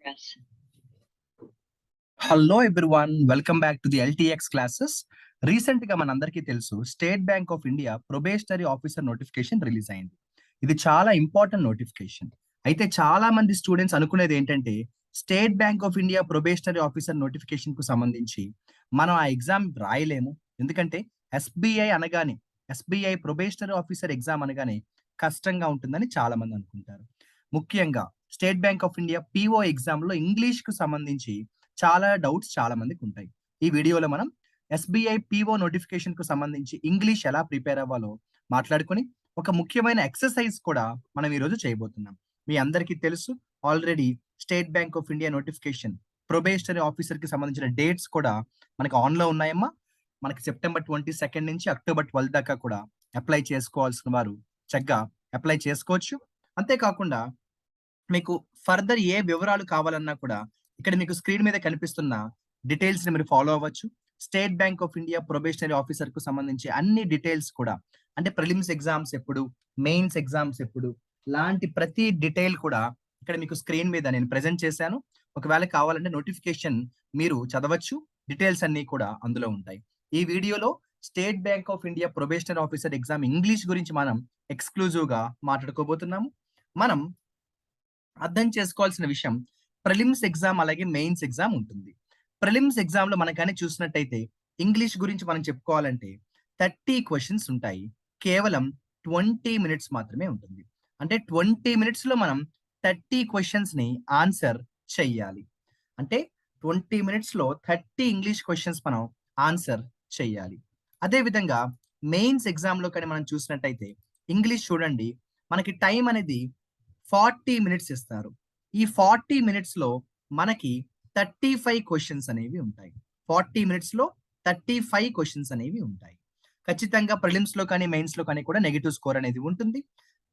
Yes. Hello everyone, welcome back to the LTX classes. Recent గా మనందరికీ తెలుసు, state Bank of India probationary officer notification release అయింది. ఇది చాలా ఇంపార్టెంట్ నోటిఫికేషన్. అయితే చాలా మంది స్టూడెంట్స్ అనుకునేది ఏంటంటే, state Bank of India probationary officer notification కు సంబంధించి మనం ఆ ఎగ్జామ్ రాయలేము. ఎందుకంటే ఎస్బీఐ ప్రొబేషనరీ ఆఫీసర్ ఎగ్జామ్ అనగానే కష్టంగా ఉంటుందని చాలా మంది అనుకుంటారు. ముఖ్యంగా state Bank of India PO exam లో ఇంగ్లీష్ కు సంబంధించి చాలా డౌట్స్ చాలా మందికి ఉంటాయి. ఈ వీడియోలో మనం ఎస్బీఐ పిఓ నోటిఫికేషన్ కు సంబంధించి ఇంగ్లీష్ ఎలా ప్రిపేర్ అవ్వాలో మాట్లాడుకొని ఒక ముఖ్యమైన ఎక్సర్సైజ్ కూడా మనం ఈరోజు చేయబోతున్నాం. మీ అందరికీ తెలుసు, already state Bank of India notification probationary officer కి సంబంధించిన డేట్స్ కూడా మనకి ఆన్ లో ఉన్నాయమ్మా. మనకి సెప్టెంబర్ 22 నుంచి అక్టోబర్ 12 దాకా కూడా అప్లై చేసుకోవాల్సిన వారు చక్కగా అప్లై చేసుకోవచ్చు. అంతేకాకుండా మీకు ఫర్దర్ ఏ వివరాలు కావాలన్నా కూడా ఇక్కడ మీకు స్క్రీన్ మీద కనిపిస్తున్న డీటెయిల్స్ ని మీరు ఫాలో అవ్వచ్చు. State Bank of India probationary officer కు సంబంధించి అన్ని డీటెయిల్స్ కూడా, అంటే ప్రిలిమ్స్ ఎగ్జామ్స్ ఎప్పుడు, మెయిన్స్ ఎగ్జామ్స్ ఎప్పుడు, లాంటి ప్రతి డీటెయిల్ కూడా ఇక్కడ మీకు స్క్రీన్ మీద నేను ప్రెజెంట్ చేశాను. ఒకవేళ కావాలంటే నోటిఫికేషన్ మీరు చదవచ్చు, డీటెయిల్స్ అన్ని కూడా అందులో ఉంటాయి. ఈ వీడియోలో state Bank of India probationary officer exam English గురించి మనం ఎక్స్క్లూజివ్ గా మాట్లాడుకోబోతున్నాము. మనం అర్థం చేసుకోవాల్సిన విషయం, ప్రిలిమ్స్ ఎగ్జామ్ అలాగే మెయిన్స్ ఎగ్జామ్ ఉంటుంది. ప్రిలిమ్స్ ఎగ్జామ్ లో మనం కానీ చూసినట్టయితే ఇంగ్లీష్ గురించి మనం చెప్పుకోవాలంటే 30 క్వశ్చన్స్ ఉంటాయి. కేవలం 20 మినిట్స్ మాత్రమే ఉంటుంది. అంటే 20 మినిట్స్ లో మనం 30 క్వశ్చన్స్ ని ఆన్సర్ చెయ్యాలి. అంటే 20 మినిట్స్ లో 30 ఇంగ్లీష్ క్వశ్చన్స్ మనం ఆన్సర్ చెయ్యాలి. అదే విధంగా మెయిన్స్ ఎగ్జామ్ లో కానీ మనం చూసినట్టయితే ఇంగ్లీష్ చూడండి, మనకి టైం అనేది 40 మినిట్స్ ఇస్తారు. ఈ 40 మినిట్స్ లో మనకి 35 క్వశ్చన్స్ అనేవి ఉంటాయి. 40 మినిట్స్ లో 35 క్వశ్చన్స్ అనేవి ఉంటాయి. ఖచ్చితంగా ప్రిలిమ్స్ లో కానీ మెయిన్స్ లో కానీ కూడా నెగిటివ్ స్కోర్ అనేది ఉంటుంది.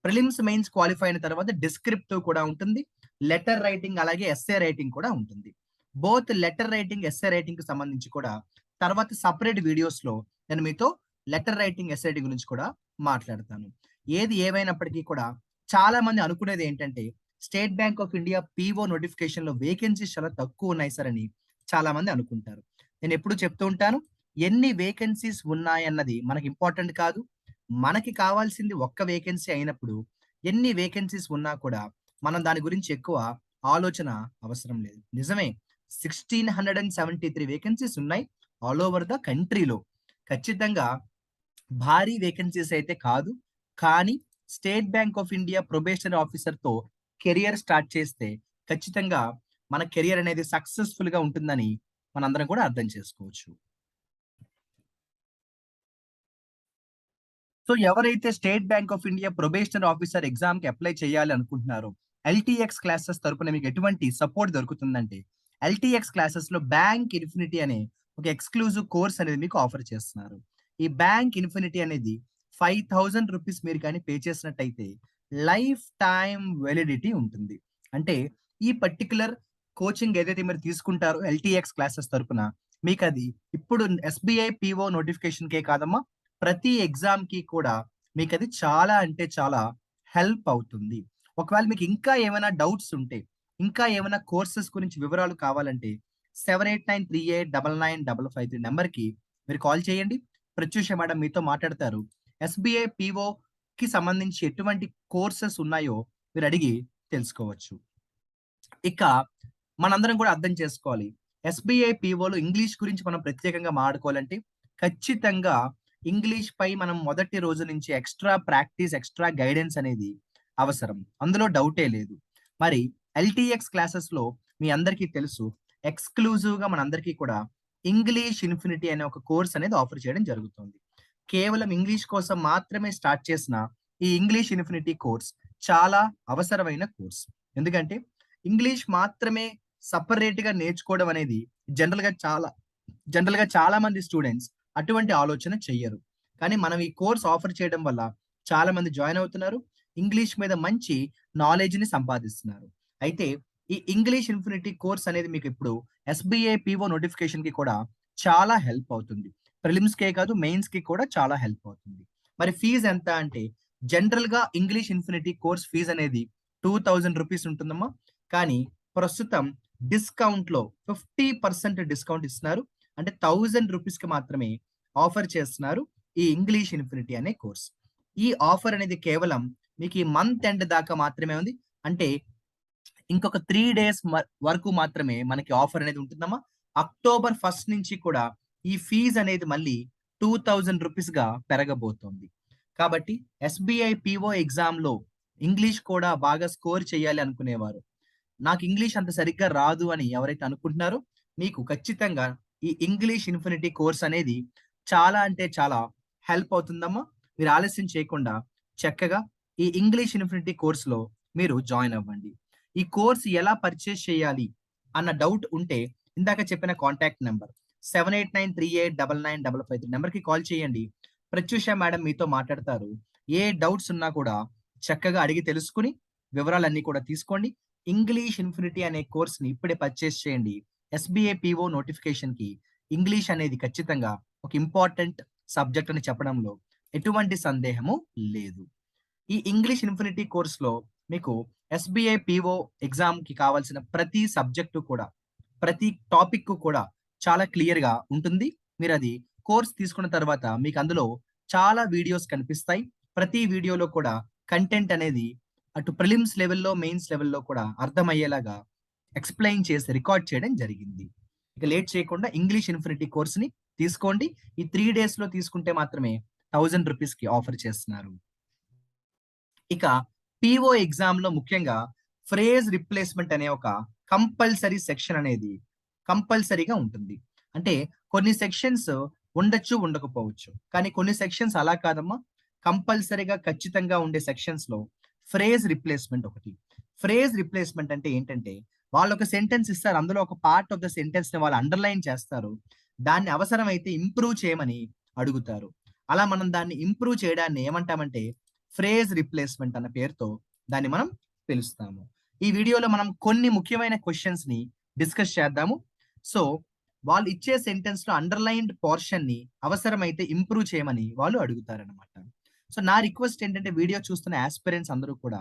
ప్రిలిమ్స్ మెయిన్స్ క్వాలిఫై అయిన తర్వాత డిస్క్రిప్టివ్ కూడా ఉంటుంది, లెటర్ రైటింగ్ అలాగే ఎస్ఏ రైటింగ్ కూడా ఉంటుంది. Both letter writing essay writing కి సంబంధించి కూడా తర్వాత సపరేట్ వీడియోస్ లో నేను మీతో లెటర్ రైటింగ్ ఎస్ఏ రైటింగ్ గురించి కూడా మాట్లాడతాను. ఏది ఏమైనప్పటికీ కూడా చాలా మంది అనుకునేది ఏంటంటే, state Bank of India PO notification లో వేకెన్సీస్ చాలా తక్కువ ఉన్నాయి సార్ అని చాలా మంది అనుకుంటారు. నేను ఎప్పుడు చెప్తూ ఉంటాను, ఎన్ని వేకెన్సీస్ ఉన్నాయన్నది మనకి ఇంపార్టెంట్ కాదు. మనకి కావాల్సింది ఒక్క వేకెన్సీ అయినప్పుడు ఎన్ని వేకెన్సీస్ ఉన్నా కూడా మనం దాని గురించి ఎక్కువ ఆలోచన అవసరం లేదు. నిజమే, 1673 వేకెన్సీస్ ఉన్నాయి ఆల్ ఓవర్ ద కంట్రీలో. ఖచ్చితంగా భారీ వేకెన్సీస్ అయితే కాదు, కానీ state Bank of India probationary officer తో కెరియర్ స్టార్ట్ చేస్తే ఖచ్చితంగా మన కెరియర్ అనేది సక్సెస్ఫుల్ గా ఉంటుందని మనందరం కూడా అర్థం చేసుకోవచ్చు. సో ఎవరైతే state Bank of India probationary officer exam కి అప్లై చేయాలి అనుకుంటున్నారో, ఎల్టీఎక్స్ క్లాసెస్ తరపున మీకు ఎటువంటి సపోర్ట్ దొరుకుతుందంటే, ఎల్టీఎక్స్ క్లాసెస్ లో బ్యాంక్ ఇన్ఫినిటీ అనే ఒక ఎక్స్క్లూజివ్ కోర్స్ అనేది మీకు ఆఫర్ చేస్తున్నారు. ఈ బ్యాంక్ ఇన్ఫినిటీ అనేది 5000 రూపీస్ మీరు కానీ పే చేసినట్టయితే లైఫ్ టైం వెలిడిటీ ఉంటుంది. అంటే ఈ పర్టికులర్ కోచింగ్ ఏదైతే మీరు తీసుకుంటారో ఎల్టీఎక్స్ క్లాసెస్ తరపున, మీకు అది ఇప్పుడు ఎస్బీఐ పిఓ నోటిఫికేషన్ కే కాదమ్మా, ప్రతి ఎగ్జామ్ కి కూడా మీకు అది చాలా అంటే చాలా హెల్ప్ అవుతుంది. ఒకవేళ మీకు ఇంకా ఏమైనా డౌట్స్ ఉంటే, ఇంకా ఏమైనా కోర్సెస్ గురించి వివరాలు కావాలంటే 7893899553 నెంబర్ కి మీరు కాల్ చేయండి. ప్రత్యూష మేడం మీతో మాట్లాడతారు. ఎస్బీఐ పిఓ కి సంబంధించి ఎటువంటి కోర్సెస్ ఉన్నాయో మీరు అడిగి తెలుసుకోవచ్చు. ఇక మనందరం కూడా అర్థం చేసుకోవాలి, ఎస్బీఐ పిఓలో ఇంగ్లీష్ గురించి మనం ప్రత్యేకంగా మాట్లాడుకోవాలంటే ఖచ్చితంగా ఇంగ్లీష్ పై మనం మొదటి రోజు నుంచి ఎక్స్ట్రా ప్రాక్టీస్, ఎక్స్ట్రా గైడెన్స్ అనేది అవసరం, అందులో డౌటే లేదు. మరి ఎల్టీఎక్స్ క్లాసెస్ లో మీ అందరికీ తెలుసు, ఎక్స్క్లూజివ్ గా మనందరికీ కూడా ఇంగ్లీష్ ఇన్ఫినిటీ అనే ఒక కోర్స్ అనేది ఆఫర్ చేయడం జరుగుతుంది. కేవలం ఇంగ్లీష్ కోసం మాత్రమే స్టార్ట్ చేసిన ఈ ఇంగ్లీష్ ఇన్ఫినిటీ కోర్స్ చాలా అవసరమైన కోర్స్. ఎందుకంటే ఇంగ్లీష్ మాత్రమే సపరేట్ గా నేర్చుకోవడం అనేది జనరల్ గా చాలా మంది స్టూడెంట్స్ అటువంటి ఆలోచన చెయ్యరు. కానీ మనం ఈ కోర్స్ ఆఫర్ చేయడం వల్ల చాలా మంది జాయిన్ అవుతున్నారు, ఇంగ్లీష్ మీద మంచి నాలెడ్జ్ ని సంపాదిస్తున్నారు. అయితే ఈ ఇంగ్లీష్ ఇన్ఫినిటీ కోర్స్ అనేది మీకు ఇప్పుడు ఎస్బీఐ పిఓ నోటిఫికేషన్ కి కూడా చాలా హెల్ప్ అవుతుంది. ప్రిలిమ్స్ కే కాదు, మెయిన్స్ కి కూడా చాలా హెల్ప్ అవుతుంది. మరి ఫీజు ఎంత అంటే, జనరల్ గా ఇంగ్లీష్ ఇన్ఫినిటీ కోర్స్ ఫీజు అనేది 2000 రూపీస్ ఉంటుందమ్మా. కానీ ప్రస్తుతం డిస్కౌంట్‌లో 50% డిస్కౌంట్ ఇస్తున్నారు. అంటే ₹1000కి మాత్రమే ఆఫర్ చేస్తున్నారు ఈ ఇంగ్లీష్ ఇన్ఫినిటీ అనే కోర్స్. ఈ ఆఫర్ అనేది కేవలం మీకు ఈ మంత్ ఎండ్ దాకా మాత్రమే ఉంది. అంటే ఇంకొక 3 డేస్ వరకు మాత్రమే మనకి ఆఫర్ అనేది ఉంటుందమ్మా. అక్టోబర్ 1 నుంచి కూడా ఈ ఫీజ్ అనేది మళ్ళీ ₹2000గా పెరగబోతోంది. కాబట్టి ఎస్‌బీఐ పీఓ ఎగ్జామ్‌లో ఇంగ్లీష్ కూడా బాగా స్కోర్ చేయాలి అనుకునేవారు. నాకు ఇంగ్లీష్ అంత సరిగ్గా రాదు అని ఎవరైతే అనుకుంటున్నారో, మీకు ఖచ్చితంగా ఈ ఇంగ్లీష్ ఇన్ఫినిటీ కోర్స్ అనేది చాలా అంటే చాలా హెల్ప్ అవుతుందమ్మా. మీరు ఆలస్యం చేయకుండా చక్కగా ఈ ఇంగ్లీష్ ఇన్ఫినిటీ కోర్స్‌లో మీరు జాయిన్ అవ్వండి. ఈ కోర్స్ ఎలా పర్చేజ్ చేయాలి అన్న డౌట్ ఉంటే ఇందాక చెప్పిన కాంటాక్ట్ నంబర్ 7893899553 నంబర్‌కి కాల్ చేయండి. ప్రత్యూష మేడం మీతో మాట్లాడతారు. ఏ డౌట్స్ ఉన్నా కూడా చక్కగా అడిగి తెలుసుకొని వివరాలన్నీ కూడా తీసుకోండి. ఇంగ్లీష్ ఇన్ఫినిటీ అనే కోర్స్‌ని ఇప్పుడే పర్చేస్ చేయండి. ఎస్‌బీఐ పీఓ నోటిఫికేషన్‌కి ఇంగ్లీష్ అనేది ఖచ్చితంగా ఒక ఇంపార్టెంట్ సబ్జెక్ట్ అని చెప్పడంలో ఎటువంటి సందేహము లేదు. ఈ ఇంగ్లీష్ ఇన్ఫినిటీ కోర్స్‌లో మీకు ఎస్‌బీఐ పీఓ ఎగ్జామ్‌కి కావాల్సిన ప్రతి సబ్జెక్టు కూడా, ప్రతి టాపిక్ కూడా చాలా క్లియర్‌గా ఉంటుంది. మీరది కోర్స్ తీసుకున్న తర్వాత మీకు అందులో చాలా వీడియోస్ కనిపిస్తాయి. ప్రతి వీడియోలో కూడా కంటెంట్ అనేది అటు ప్రిలిమ్స్ లెవెల్‌లో, మెయిన్స్ లెవెల్‌లో కూడా అర్థమయ్యేలాగా ఎక్స్‌ప్లెయిన్ చేసి రికార్డ్ చేయడం జరిగింది. ఇక లేట్ చేయకుండా ఇంగ్లీష్ ఇన్ఫినిటీ కోర్స్‌ని తీసుకోండి. ఈ 3 డేస్‌లో తీసుకుంటే మాత్రమే ₹1000కి ఆఫర్ చేస్తున్నారు. ఇక పీఓ ఎగ్జామ్‌లో ముఖ్యంగా ఫ్రేజ్ రిప్లేస్‌మెంట్ అనే ఒక కంపల్సరీ సెక్షన్ అనేది కంపల్సరీగా ఉంటుంది. అంటే కొన్ని సెక్షన్స్ ఉండొచ్చు, ఉండకపోవచ్చు. కానీ కొన్ని సెక్షన్స్ అలా కాదమ్మా. కంపల్సరీగా ఖచ్చితంగా ఉండే సెక్షన్స్‌లో ఫ్రేజ్ రిప్లేస్‌మెంట్ ఒకటి. ఫ్రేజ్ రిప్లేస్‌మెంట్ అంటే ఏంటంటే వాళ్ళొక సెంటెన్స్ ఇస్తారు. అందులో ఒక పార్ట్ ఆఫ్ ద సెంటెన్స్‌ని వాళ్ళు అండర్‌లైన్ చేస్తారు. దాన్ని అవసరమైతే ఇంప్రూవ్ చేయమని అడుగుతారు. అలా మనం దాన్ని ఇంప్రూవ్ చేయడాన్ని ఏమంటామంటే ఫ్రేజ్ రిప్లేస్‌మెంట్ అన్న పేరుతో దాన్ని మనం పిలుస్తాము. ఈ వీడియోలో మనం కొన్ని ముఖ్యమైన క్వెషన్స్‌ని డిస్కస్ చేద్దాము. సో, వాళ్ళు ఇచ్చే సెంటెన్స్‌లో అండర్‌లైన్డ్ పోర్షన్‌ని అవసరమైతే ఇంప్రూవ్ చేయమని వాళ్ళు అడుగుతారనమాట. సో, నా రిక్వెస్ట్ ఏంటంటే వీడియో చూస్తున్న యాస్పిరెంట్స్ అందరూ కూడా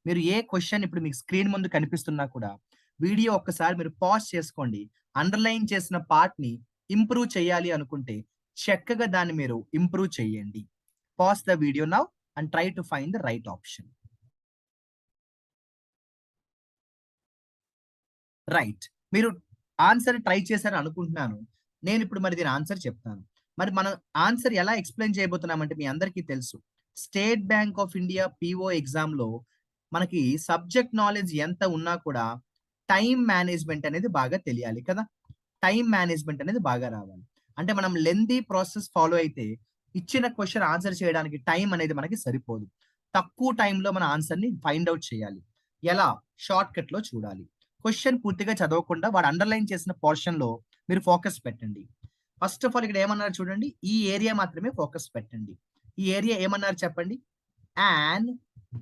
మీరు ఏ క్వెషన్ ఇప్పుడు మీకు స్క్రీన్ ముందు కనిపిస్తున్నా కూడా వీడియో ఒక్కసారి మీరు పాజ్ చేసుకోండి. అండర్‌లైన్ చేసిన పార్ట్‌ని ఇంప్రూవ్ చేయాలి అనుకుంటే చక్కగా దాన్ని మీరు ఇంప్రూవ్ చేయండి. Pause the video now and try to find the right option. Right. మీరు ఆన్సర్ ట్రై చేశారని అనుకుంటున్నాను. నేనిప్పుడు మరి దీని ఆన్సర్ చెప్తాను. మరి మనం ఆన్సర్ ఎలా ఎక్స్‌ప్లెయిన్ చేయబోతున్నామంటే మీ అందరికీ తెలుసు. State Bank of India PO ఎగ్జామ్‌లో మనకి సబ్జెక్ట్ నాలెడ్జ్ ఎంత ఉన్నా కూడా టైమ్ మేనేజ్‌మెంట్ అనేది బాగా తెలియాలి కదా! టైమ్ మేనేజ్‌మెంట్ అనేది బాగా రావాలి. అంటే మనం లెంథీ ప్రాసెస్ ఫాలో అయితే ఇచ్చిన క్వెషన్ ఆన్సర్ చేయడానికి టైమ్ అనేది మనకి సరిపోదు. తక్కువ టైమ్‌లో మన ఆన్సర్‌ని ఫైండ్ ఔట్ చేయాలి. ఎలా? షార్ట్‌కట్‌లో చూడాలి. క్వెషన్ పూర్తిగా చదవకుండా వాడు అండర్‌లైన్ చేసిన పోర్షన్‌లో మీరు ఫోకస్ పెట్టండి. ఫస్ట్ ఆఫ్ ఆల్ ఇక్కడ ఏమన్నారు చూడండి. ఈ ఏరియా మాత్రమే ఫోకస్ పెట్టండి. ఈ ఏరియా ఏమన్నారు చెప్పండి? యాన్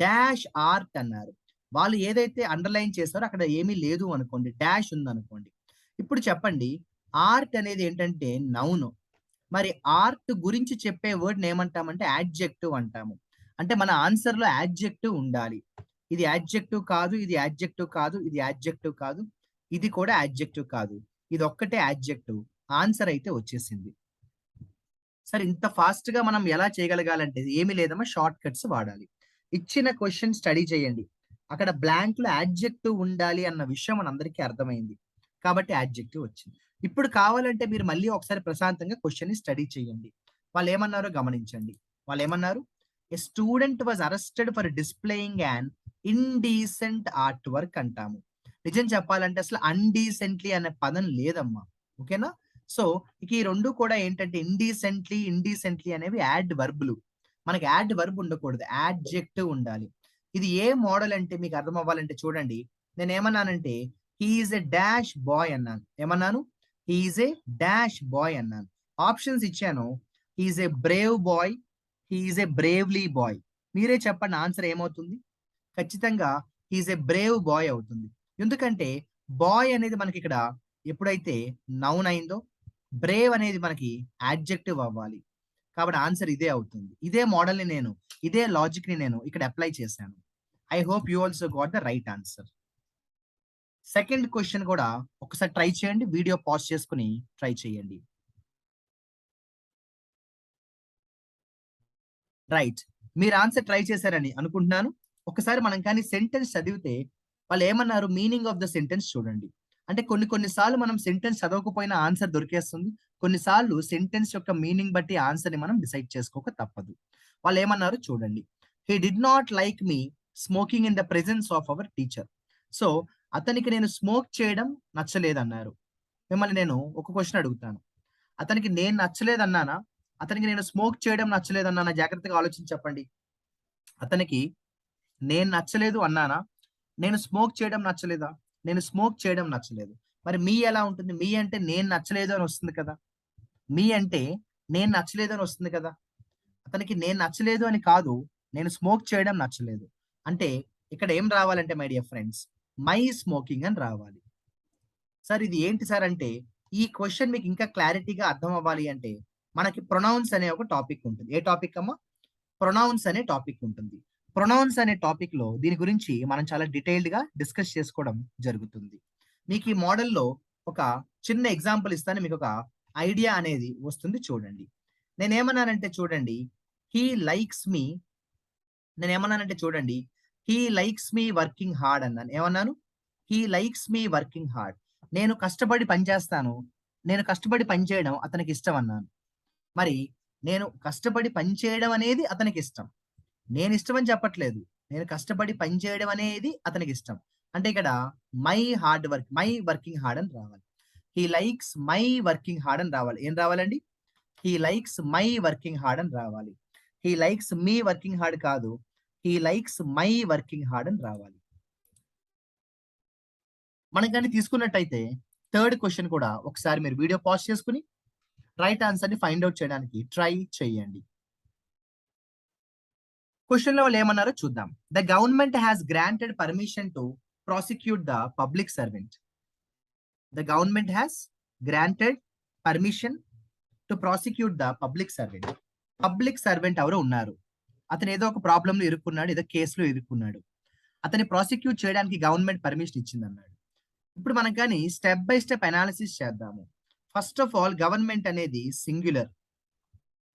డాష్ ఆర్ట్ అన్నారు. వాళ్ళు ఏదైతే అండర్‌లైన్ చేసారో అక్కడ ఏమీ లేదు అనుకోండి. డాష్ ఉందనుకోండి. ఇప్పుడు చెప్పండి ఆర్ట్ అనేది ఏంటంటే నౌన్. మరి ఆర్ట్ గురించి చెప్పే వర్డ్‌ని ఏమంటామంటే యాడ్జెక్టివ్ అంటాము. అంటే మన ఆన్సర్‌లో యాడ్జెక్టివ్ ఉండాలి. ఇది యాడ్జెక్టివ్ కాదు, ఇది యాడ్జెక్టివ్ కాదు, ఇది యాడ్జెక్టివ్ కాదు, ఇది కూడా యాడ్జెక్టివ్ కాదు. ఇదొక్కటే యాడ్జెక్టివ్. ఆన్సర్ అయితే వచ్చేసింది. సరే ఇంత ఫాస్ట్‌గా మనం ఎలా చేయగలగాలంటే ఏమి లేదమ్మా షార్ట్ కట్స్ వాడాలి. ఇచ్చిన క్వెషన్ స్టడీ చేయండి. అక్కడ బ్లాంక్‌లో యాడ్జెక్టివ్ ఉండాలి అన్న విషయం మనందరికీ అర్థమైంది. కాబట్టి యాడ్జెక్టివ్ వచ్చింది. ఇప్పుడు కావాలంటే మీరు మళ్ళీ ఒకసారి ప్రశాంతంగా క్వెషన్‌ని స్టడీ చేయండి. వాళ్ళేమన్నారో గమనించండి. వాళ్ళేమన్నారు? "A student was arrested for displaying an indecent art work" అంటాము. నిజం చెప్పాలంటే అసలు అన్‌డీసెంట్‌లీ అనే పదం లేదమ్మా. ఓకేనా? సో, ఇక ఈ 2 కూడా ఏంటంటే ఇండీసెంట్‌లీ అనేవి యాడ్ వర్బ్‌లు. మనకి యాడ్ వర్బ్ ఉండకూడదు. యాడ్జెక్టివ్ ఉండాలి. ఇది ఏ మోడల్ అంటే మీకు అర్థం అవ్వాలంటే చూడండి. నేనేమన్నానంటే he is a dash boy అన్నాను. ఏమన్నాను? He is a dash boy అన్నాను. ఆప్షన్స్ ఇచ్చాను. He is a brave boy. He is a bravely boy. మీరే చెప్పండి ఆన్సర్ ఏమవుతుంది? ఖచ్చితంగా he is a brave boy అవుతుంది. ఎందుకంటే బాయ్ అనేది మనకిక్కడ ఎప్పుడైతే నౌన్ అయిందో బ్రేవ్ అనేది మనకి యాడ్జెక్టివ్ అవ్వాలి. కాబట్టి ఆన్సర్ ఇదే అవుతుంది. ఇదే మోడల్‌ని నేను, ఇదే లాజిక్‌ని నేను ఇక్కడ అప్లై చేశాను. I hope you also got the right answer. Second question కూడా ఒకసారి ట్రై చేయండి. వీడియో పాజ్ చేసుకొని ట్రై చేయండి. రైట్. మీరు ఆన్సర్ ట్రై చేశారని అనుకుంటున్నాను. ఒకసారి మనం కానీ సెంటెన్స్ చదివితే వాళ్ళు ఏమన్నారు మీనింగ్ ఆఫ్ ద సెంటెన్స్ చూడండి. అంటే కొన్ని సార్లు మనం సెంటెన్స్ చదవకపోయినా ఆన్సర్ దొరికేస్తుంది. కొన్నిసార్లు సెంటెన్స్ యొక్క మీనింగ్ బట్టి ఆన్సర్‌ని మనం డిసైడ్ చేసుకోక తప్పదు. వాళ్ళు ఏమన్నారో చూడండి. హి did not like me smoking in the presence of our teacher. So, అతనికి నేను స్మోక్ చేయడం నచ్చలేదన్నారు. మిమ్మల్ని నేను ఒక క్వెషన్ అడుగుతాను. అతనికి నేను నచ్చలేదన్నానా? అతనికి నేను స్మోక్ చేయడం నచ్చలేదన్నానా? జాగ్రత్తగా ఆలోచించి చెప్పండి. అతనికి నేను నచ్చలేదు అన్నానా? నేను స్మోక్ చేయడం నచ్చలేదా? నేను స్మోక్ చేయడం నచ్చలేదు. మరి మీ ఎలా ఉంటుంది? మీ అంటే నేను నచ్చలేదు అని వస్తుంది కదా! మీ అంటే నేను నచ్చలేదు అని వస్తుంది కదా! అతనికి నేను నచ్చలేదు అని కాదు. నేను స్మోక్ చేయడం నచ్చలేదు. అంటే ఇక్కడ ఏం రావాలంటే my dear friends, my smoking అని రావాలి. సార్ ఇది ఏంటి సార్ అంటే, ఈ క్వెషన్ మీకు ఇంకా క్లారిటీగా అర్థం అవ్వాలి అంటే, మనకి ప్రొనౌన్స్ అనే ఒక టాపిక్ ఉంటుంది. ఏ టాపిక్ అమ్మా? ప్రొనౌన్స్ అనే టాపిక్ ఉంటుంది. ప్రొనౌన్స్ అనే టాపిక్‌లో దీని గురించి మనం చాలా డీటెయిల్డ్‌గా డిస్కస్ చేసుకోవడం జరుగుతుంది. మీకు ఈ మోడల్‌లో ఒక చిన్న ఎగ్జాంపుల్ ఇస్తాను. మీకొక ఐడియా అనేది వస్తుంది చూడండి. నేనేమన్నానంటే చూడండి, హి లైక్స్ మీ నేనేమన్నానంటే చూడండి, హి లైక్స్ మీ వర్కింగ్ హార్డ్ అన్నాను. ఏమన్నాను? హి లైక్స్ మీ వర్కింగ్ హార్డ్. నేను కష్టపడి పని చేస్తాను. నేను కష్టపడి పని చేయడం అతనికిష్టం అన్నాను. మరి నేను కష్టపడి పని చేయడం అనేది అతనికిష్టం. నేనిష్టమని చెప్పట్లేదు. నేను కష్టపడి పని చేయడం అనేది అతనికిష్టం. అంటే ఇక్కడ మై వర్కింగ్ హార్డ్ అని రావాలి. హి లైక్స్ మై వర్కింగ్ హార్డ్ అని రావాలి. ఏం రావాలండి? హి లైక్స్ మై వర్కింగ్ హార్డ్ అని రావాలి. హి లైక్స్ మీ వర్కింగ్ హార్డ్ కాదు. హి లైక్స్ మై వర్కింగ్ హార్డ్ అని రావాలి. మనం గాని తీసుకున్నట్టయితే థర్డ్ క్వెషన్ కూడా ఒకసారి మీరు వీడియో పాజ్ చేసుకొని రైట్ ఆన్సర్‌ని ఫైండ్ ఔట్ చేయడానికి ట్రై చేయండి. క్వెషన్‌లో వాళ్ళు ఏమన్నారో చూద్దాం. The government has granted permission to prosecute the public servant. The government has granted permission to prosecute the public servant. Public servant ఎవరో ఉన్నారు. అతను ఏదో ఒక ప్రాబ్లమ్‌లో ఇరుక్కున్నాడు. ఏదో కేస్‌లో ఇరుక్కున్నాడు. అతన్ని ప్రాసిక్యూట్ చేయడానికి గవర్నమెంట్ పర్మిషన్ ఇచ్చిందన్నాడు. ఇప్పుడు మనం గాని స్టెప్ బై స్టెప్ అనాలిసిస్ చేద్దాము. ఫస్ట్ ఆఫ్ ఆల్ గవర్నమెంట్ అనేది సింగులర్.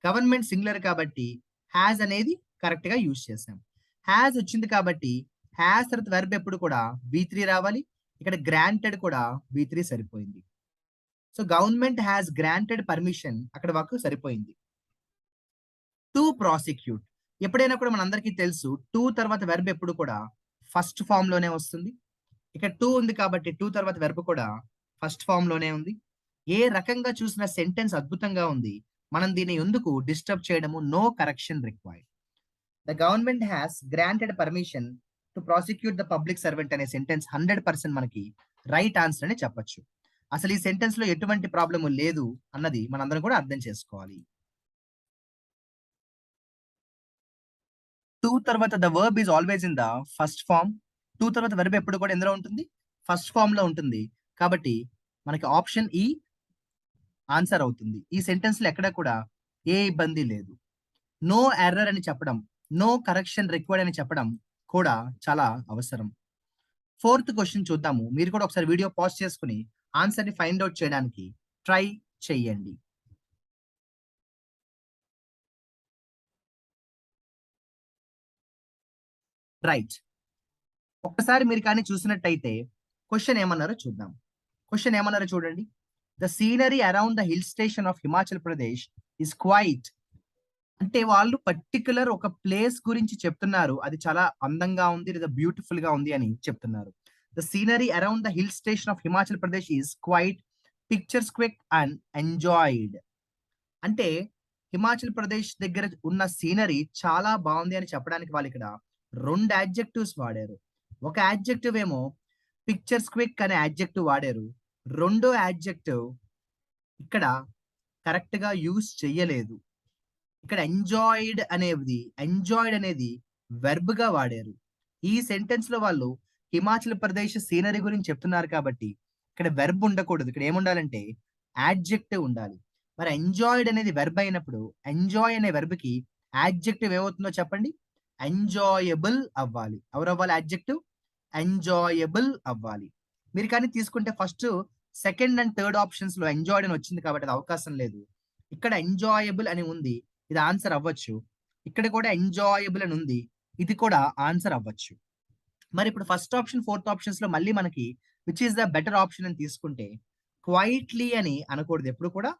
గవర్నమెంట్ సింగులర్ కాబట్టి హాస్ అనేది కరెక్ట్‌గా యూజ్ చేసాం. హాస్ వచ్చింది కాబట్టి హాస్ తర్వాత వెర్బ్ ఎప్పుడు కూడా బి3 రావాలి. ఇక్కడ గ్రాంటెడ్ కూడా బి3 సరిపోయింది. So, government has granted permission అక్కడ వరకు సరిపోయింది. టు ప్రాసిక్యూట్ ఎప్పుడైనా కూడా మనందరికీ తెలుసు టు తర్వాత వెర్బ్ ఎప్పుడు కూడా ఫస్ట్ ఫార్మ్ లోనే వస్తుంది. ఇక్కడ టు ఉంది కాబట్టి టు తర్వాత వెర్బ్ కూడా ఫస్ట్ ఫార్మ్ లోనే ఉంది. ఏ రకంగా చూసిన సెంటెన్స్ అద్భుతంగా ఉంది. మనం దీన్ని ఎందుకు డిస్టర్బ్ చేయడము no correction required. The government has granted permission to prosecute the public servant అనే సెంటెన్స్ 100% మనకి రైట్ ఆన్సర్ అని చెప్పొచ్చు. అసలు ఈ సెంటెన్స్ లో ఎటువంటి ప్రాబ్లము లేదు అన్నది మనందరం కూడా అర్థం చేసుకోవాలి. టు తర్వాత the verb is always in the first form. To తర్వాత వెర్బ్ ఎప్పుడు కూడా ఎందులో ఉంటుంది? ఫస్ట్ ఫార్మ్ లో ఉంటుంది. కాబట్టి మనకి ఆప్షన్ ఈ ఆన్సర్ అవుతుంది. ఈ సెంటెన్స్ లో ఎక్కడ కూడా ఏ ఇబ్బంది లేదు. నో ఎర్రర్ అని చెప్పడం, నో కరెక్షన్ రిక్వైర్డ్ అని చెప్పడం కూడా చాలా అవసరం. ఫోర్త్ క్వెషన్ చూద్దాము. మీరు కూడా ఒకసారి వీడియో పాజ్ చేసుకొని ఆన్సర్ ని ఫైండ్ ఔట్ చేయడానికి ట్రై చేయండి. రైట్. ఒక్కసారి మీరు కానీ చూసినట్టయితే క్వెషన్ ఏమన్నారో చూద్దాం. క్వెషన్ ఏమన్నారో చూడండి. The scenery around the hill station of Himachal Pradesh is quiet. అంటే వాళ్ళు పర్టిక్యులర్ ఒక ప్లేస్ గురించి చెప్తున్నారు. అది చాలా అందంగా ఉంది లేదా బ్యూటిఫుల్ గా ఉంది అని చెప్తున్నారు. The scenery around the hill station of Himachal Pradesh is quite picturesque and enjoyed. అంటే హిమాచల్ ప్రదేశ్ దగ్గర ఉన్న సీనరీ చాలా బాగుంది అని చెప్పడానికి వాళ్ళు ఇక్కడ 2 యాడ్జెక్టివ్స్ వాడారు. ఒక యాడ్జెక్టివ్ ఏమో పిక్చర్స్క్విక్ అనే యాడ్జెక్టివ్ వాడారు. రెండో యాడ్జెక్టివ్ ఇక్కడ కరెక్ట్ గా యూజ్ చెయ్యలేదు. ఇక్కడ ఎంజాయిడ్ అనేది వెర్బ్ గా వాడారు. ఈ సెంటెన్స్ లో వాళ్ళు హిమాచల్ ప్రదేశ్ సీనరీ గురించి చెప్తున్నారు కాబట్టి ఇక్కడ వెర్బ్ ఉండకూడదు. ఇక్కడ ఏముండాలంటే యాడ్జెక్టివ్ ఉండాలి. మరి ఎంజాయిడ్ అనేది వెర్బ్ అయినప్పుడు ఎంజాయ్ అనే వెర్బ్ కి యాడ్జెక్టివ్ ఏమవుతుందో చెప్పండి? ఎంజాయబుల్ అవ్వాలి. ఎవరు అవ్వాలి యాడ్జెక్టివ్? ఎంజాయబుల్ అవ్వాలి. మీరు కానీ తీసుకుంటే ఫస్ట్, సెకండ్ అండ్ థర్డ్ ఆప్షన్స్‌లో ఎంజాయ్డ్ అని వచ్చింది కాబట్టి అది అవకాశం లేదు. ఇక్కడ ఎంజాయబుల్ అని ఉంది. ఇది ఆన్సర్ అవ్వచ్చు. ఇక్కడ కూడా ఎంజాయబుల్ అని ఉంది. ఇది కూడా ఆన్సర్ అవ్వచ్చు. మరి ఇప్పుడు ఫస్ట్ ఆప్షన్, ఫోర్త్ ఆప్షన్స్‌లో మళ్ళీ మనకి which is the better option అని తీసుకుంటే క్వైట్‌లీ అని అనకూడదు. ఎప్పుడు కూడా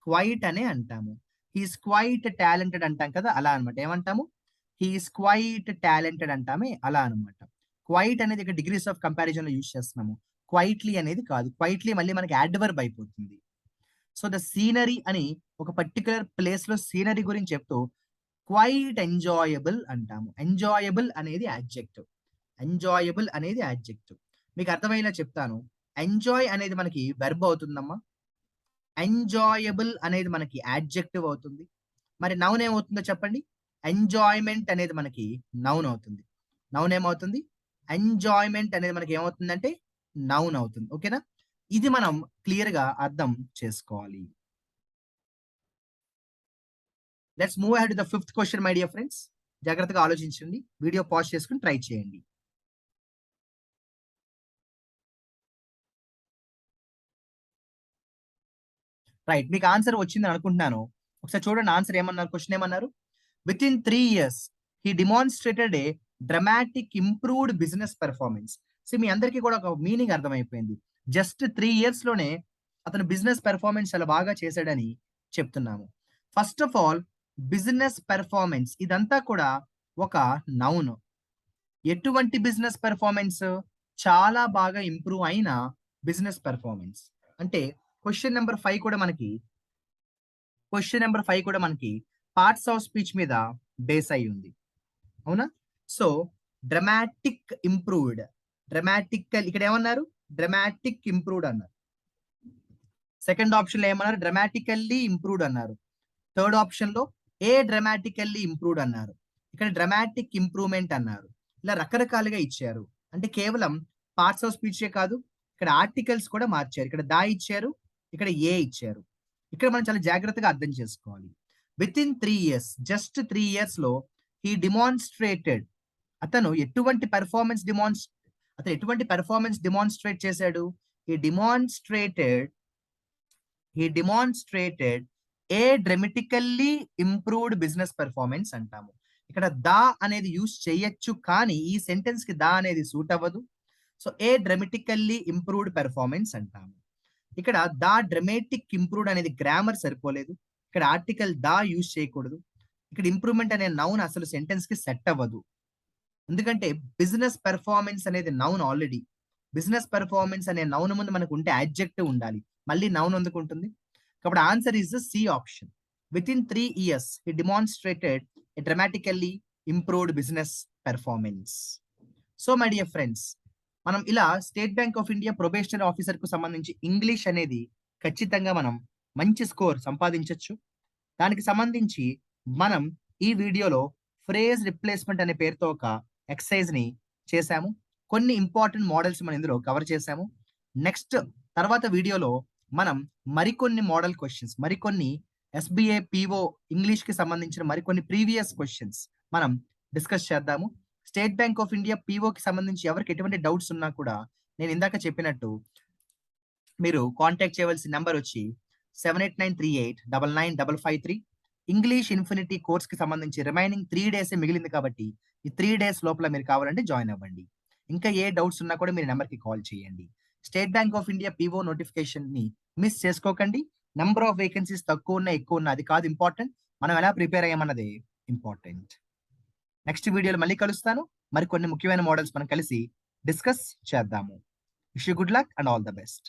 క్వైట్ అనే అంటాము. హి ఈస్ క్వైట్ టాలెంటెడ్ అంటాం కదా! అలా అన్నమాట. ఏమంటాము? హి ఈస్ క్వైట్ టాలెంటెడ్ అంటామే అలా అన్నమాట. క్వైట్ అనేది ఇక్కడ డిగ్రీస్ ఆఫ్ కంపారిజన్‌లో యూజ్ చేస్తున్నాము. క్వైట్‌లీ అనేది కాదు. క్వైట్‌లీ మళ్ళీ మనకి యాడ్వర్బ్ అయిపోతుంది. సో, ద సీనరీ అని ఒక పర్టిక్యులర్ ప్లేస్‌లో సీనరీ గురించి చెప్తూ క్వైట్ ఎంజాయబుల్ అంటాము. ఎంజాయబుల్ అనేది యాడ్జెక్టివ్. ఎంజాయబుల్ అనేది యాడ్జెక్టివ్. మీకు అర్థమయ్యేలా చెప్తాను. ఎంజాయ్ అనేది మనకి వెర్బ్ అవుతుందమ్మా. ఎంజాయబుల్ అనేది మనకి యాడ్జెక్టివ్ అవుతుంది. మరి నౌన్ ఏమవుతుందో చెప్పండి? ఎంజాయ్‌మెంట్ అనేది మనకి నౌన్ అవుతుంది. నౌన్ ఏమవుతుంది? ఎంజాయ్‌మెంట్ అనేది మనకి ఏమవుతుందంటే నౌన్ అవుతుంది. ఓకేనా? ఇది మనం క్లియర్‌గా అర్థం చేసుకోవాలి. Let's move ahead to the fifth question my dear friends. జాగ్రత్తగా ఆలోచించండి. వీడియో పాజ్ చేసుకొని ట్రై చేయండి. రైట్. మీకు ఆన్సర్ వచ్చిందని అనుకుంటున్నాను. ఒకసారి చూడండి ఆన్సర్ ఏమన్నారు? క్వెషన్ ఏమన్నారు? Within 3 years he demonstrated A dramatic improved business performance. మీ అందరికీ కూడా ఒక మీనింగ్ అర్థమైపోయింది. జస్ట్ 3 ఇయర్స్‌లోనే అతను బిజినెస్ పెర్ఫార్మన్స్ చాలా బాగా చేశాడని చెప్తున్నాము. First of all business performance ఇదంతా కూడా ఒక నౌన్. ఎటువంటి బిజినెస్ పెర్ఫార్మన్స్? చాలా బాగా ఇంప్రూవ్ అయిన బిజినెస్ పెర్ఫార్మన్స్. అంటే క్వెషన్ నంబర్ 5 కూడా మనకి క్వెషన్ నంబర్ 5 కూడా మనకి పార్ట్స్ ఆఫ్ స్పీచ్ మీద బేస్ అయ్యి ఉంది. అవునా? So, dramatic improved. డ్రమాటికల్ ఇక్కడ ఏమన్నారు? డ్రమాటిక్ ఇంప్రూవ్డ్ అన్నారు. సెకండ్ ఆప్షన్‌లో ఏమన్నారు? డ్రమాటికల్లీ ఇంప్రూవ్డ్ అన్నారు. థర్డ్ ఆప్షన్‌లో డ్రమాటికల్లీ ఇంప్రూవ్డ్ అన్నారు. ఇక్కడ డ్రమాటిక్ ఇంప్రూవ్‌మెంట్ అన్నారు. ఇలా రకరకాలుగా ఇచ్చారు. అంటే కేవలం పార్ట్స్ ఆఫ్ స్పీచే కాదు. ఇక్కడ ఆర్టికల్స్ కూడా మార్చారు. ఇక్కడ ద ఇచ్చారు. ఇక్కడ ఇచ్చారు. ఇక్కడ మనం చాలా జాగ్రత్తగా అర్థం చేసుకోవాలి. వితిన్ 3 ఇయర్స్, జస్ట్ 3 ఇయర్స్‌లో హి డెమాన్‌స్ట్రేటెడ్ అతను ఎటువంటి పెర్ఫార్మన్స్ డెమాన్‌స్ట్రేట్ చేశాడు? హి డెమాన్‌స్ట్రేటెడ్ హి demonstrated dramatically improved business performance అంటాము. ఇక్కడ ద అనేది యూజ్ చేయొచ్చు. కానీ ఈ సెంటెన్స్‌కి ద అనేది సూట్ అవ్వదు. సో, డ్రమాటికల్లీ ఇంప్రూవ్డ్ పెర్ఫార్మన్స్ అంటాము. ఇక్కడ ద డ్రమాటిక్ ఇంప్రూవ్డ్ అనేది గ్రామర్ సరిపోలేదు. ఇక్కడ ఆర్టికల్ ద యూజ్ చేయకూడదు. ఇక్కడ ఇంప్రూవ్‌మెంట్ అనే నౌన్ అసలు సెంటెన్స్‌కి సెట్ అవ్వదు. ఎందుకంటే బిజినెస్ పెర్ఫార్మన్స్ అనేది నౌన్ ఆల్రెడీ. బిజినెస్ పెర్ఫార్మన్స్ అనే నౌన్ ముందు మనకు ఉంటే యాడ్జెక్టివ్ ఉండాలి. మళ్ళీ నౌన్ ఎందుకు ఉంటుంది? కాబట్టి answer is the C option. Within 3 years he demonstrated a dramatically improved business performance. So, my dear friends, మనం ఇలా State Bank of India probationary ఆఫీసర్‌కు సంబంధించి ఇంగ్లీష్ అనేది ఖచ్చితంగా మనం మంచి స్కోర్ సంపాదించొచ్చు. దానికి సంబంధించి మనం ఈ వీడియోలో ఫ్రేజ్ రిప్లేస్‌మెంట్ అనే పేరుతో ఒక ఎక్సర్‌సైజ్‌ని చేశాము. కొన్ని ఇంపార్టెంట్ మోడల్స్ మనం ఇందులో కవర్ చేశాము. నెక్స్ట్ తర్వాత వీడియోలో మనం మరికొన్ని మోడల్ క్వెషన్స్, మరికొన్ని ఎస్‌బీఐ పీఓ ఇంగ్లీష్‌కి సంబంధించిన మరికొన్ని ప్రీవియస్ క్వెషన్స్ మనం డిస్కస్ చేద్దాము. స్టేట్ బ్యాంక్ ఆఫ్ ఇండియా పీఓకి సంబంధించి ఎవరికి ఎటువంటి డౌట్స్ ఉన్నా కూడా నేను ఇందాక చెప్పినట్టు మీరు కాంటాక్ట్ చేయవలసిన నంబర్ వచ్చి 7893899553. ఇంగ్లీష్ ఇన్ఫినిటీ కోర్స్‌కి సంబంధించి రిమైనింగ్ 3 డేసే మిగిలింది కాబట్టి ఈ 3 డేస్ లోపల మీరు కావాలంటే జాయిన్ అవ్వండి. ఇంకా ఏ డౌట్స్ ఉన్నా కూడా మీరు నంబర్‌కి కాల్ చేయండి. State Bank of India PO నోటిఫికేషన్‌ని మిస్ చేసుకోకండి. నంబర్ ఆఫ్ వేకెన్సీస్ తక్కువ ఉన్నా, ఎక్కువ ఉన్నా అది కాదు ఇంపార్టెంట్. మనం ఎలా ప్రిపేర్ అయ్యామన్నదే ఇంపార్టెంట్. నెక్స్ట్ వీడియోలో మళ్ళీ కలుస్తాను. మరికొన్ని ముఖ్యమైన మోడల్స్ మనం కలిసి డిస్కస్ చేద్దాము. Wish you good luck and all the best.